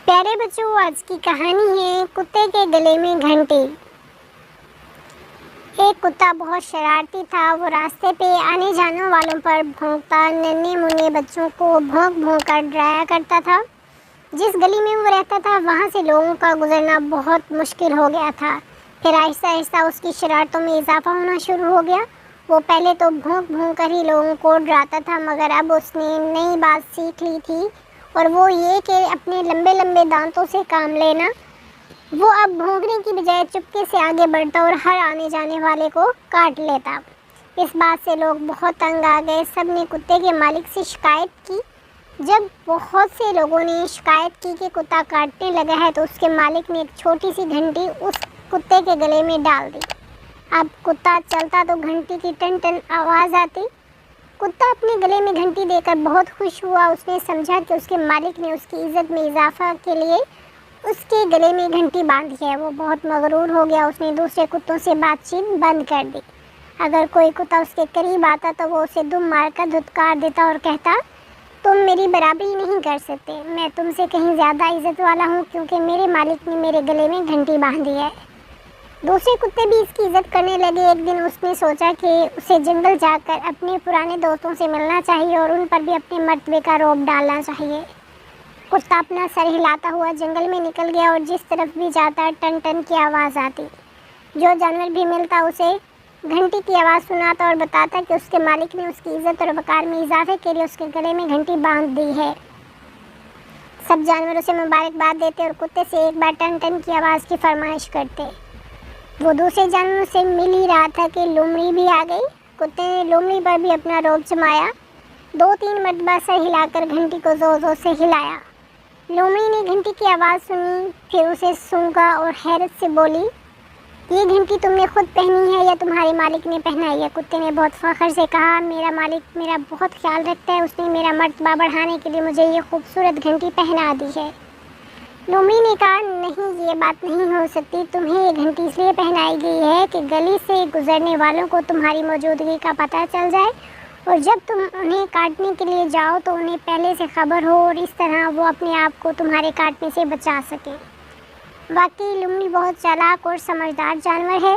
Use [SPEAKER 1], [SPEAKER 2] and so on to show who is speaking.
[SPEAKER 1] پیارے بچوں، آج کی کہانی ہے کتے کے گلے میں گھنٹی۔ ایک کتا بہت شرارتی تھا۔ وہ راستے پہ آنے جانے والوں پر بھونکتا، ننھے منھے بچوں کو بھونک بھونک کر ڈرایا کرتا تھا۔ جس گلی میں وہ رہتا تھا وہاں سے لوگوں کا گزرنا بہت مشکل ہو گیا تھا۔ پھر آہستہ آہستہ اس کی شرارتوں میں اضافہ ہونا شروع ہو گیا۔ وہ پہلے تو بھونک بھونک کر ہی لوگوں کو ڈراتا تھا، مگر اب اس نے نئی بات سیکھ لی تھی، اور وہ یہ کہ اپنے لمبے لمبے دانتوں سے کام لینا۔ وہ اب بھونکنے کی بجائے چپکے سے آگے بڑھتا اور ہر آنے جانے والے کو کاٹ لیتا۔ اس بات سے لوگ بہت تنگ آ گئے۔ سب نے کتے کے مالک سے شکایت کی۔ جب بہت سے لوگوں نے شکایت کی کہ کتا کاٹنے لگا ہے، تو اس کے مالک نے ایک چھوٹی سی گھنٹی اس کتے کے گلے میں ڈال دی۔ اب کتا چلتا تو گھنٹی کی ٹن ٹن آواز آتی۔ کتا اپنے گلے میں گھنٹی دے کر بہت خوش ہوا۔ اس نے سمجھا کہ اس کے مالک نے اس کی عزت میں اضافہ کے لیے اس کے گلے میں گھنٹی باندھی ہے۔ وہ بہت مغرور ہو گیا۔ اس نے دوسرے کتوں سے بات چیت بند کر دی۔ اگر کوئی کتا اس کے قریب آتا تو وہ اسے دم مار کر دھتکار دیتا اور کہتا، تم میری برابری نہیں کر سکتے، میں تم سے کہیں زیادہ عزت والا ہوں، کیونکہ میرے مالک نے میرے گلے میں گھنٹی باندھی ہے۔ دوسرے کتے بھی اس کی عزت کرنے لگے۔ ایک دن اس نے سوچا کہ اسے جنگل جا کر اپنے پرانے دوستوں سے ملنا چاہیے اور ان پر بھی اپنے مرتبے کا رعب ڈالنا چاہیے۔ کتا اپنا سر ہلاتا ہوا جنگل میں نکل گیا، اور جس طرف بھی جاتا ٹن ٹن کی آواز آتی۔ جو جانور بھی ملتا اسے گھنٹی کی آواز سناتا اور بتاتا کہ اس کے مالک نے اس کی عزت اور وقار میں اضافے کے لیے اس کے گلے میں گھنٹی باندھ دی ہے۔ سب جانور اسے مبارکباد دیتے اور کتے سے ایک بار ٹن ٹن کی آواز کی فرمائش کرتے۔ وہ دوسرے جانوروں سے مل ہی رہا تھا کہ لومڑی بھی آ گئی۔ کتے نے لومڑی پر بھی اپنا رعب جمایا۔ 2-3 مرتبہ سر ہلا کر گھنٹی کو زور زور سے ہلایا۔ لومڑی نے گھنٹی کی آواز سنی، پھر اسے سونگا اور حیرت سے بولی، یہ گھنٹی تم نے خود پہنی ہے یا تمہارے مالک نے پہنائی ہے؟ کتے نے بہت فخر سے کہا، میرا مالک میرا بہت خیال رکھتا ہے، اس نے میرا مرتبہ بڑھانے کے لیے مجھے یہ خوبصورت گھنٹی پہنا دی ہے۔ لومڑی نے کہا، نہیں، یہ بات نہیں ہو سکتی، تمہیں یہ گھنٹی اس لیے پہنائی گئی ہے کہ گلی سے گزرنے والوں کو تمہاری موجودگی کا پتہ چل جائے، اور جب تم انہیں کاٹنے کے لیے جاؤ تو انہیں پہلے سے خبر ہو، اور اس طرح وہ اپنے آپ کو تمہارے کاٹنے سے بچا سکیں۔ واقعی لومڑی بہت چالاک اور سمجھدار جانور ہے۔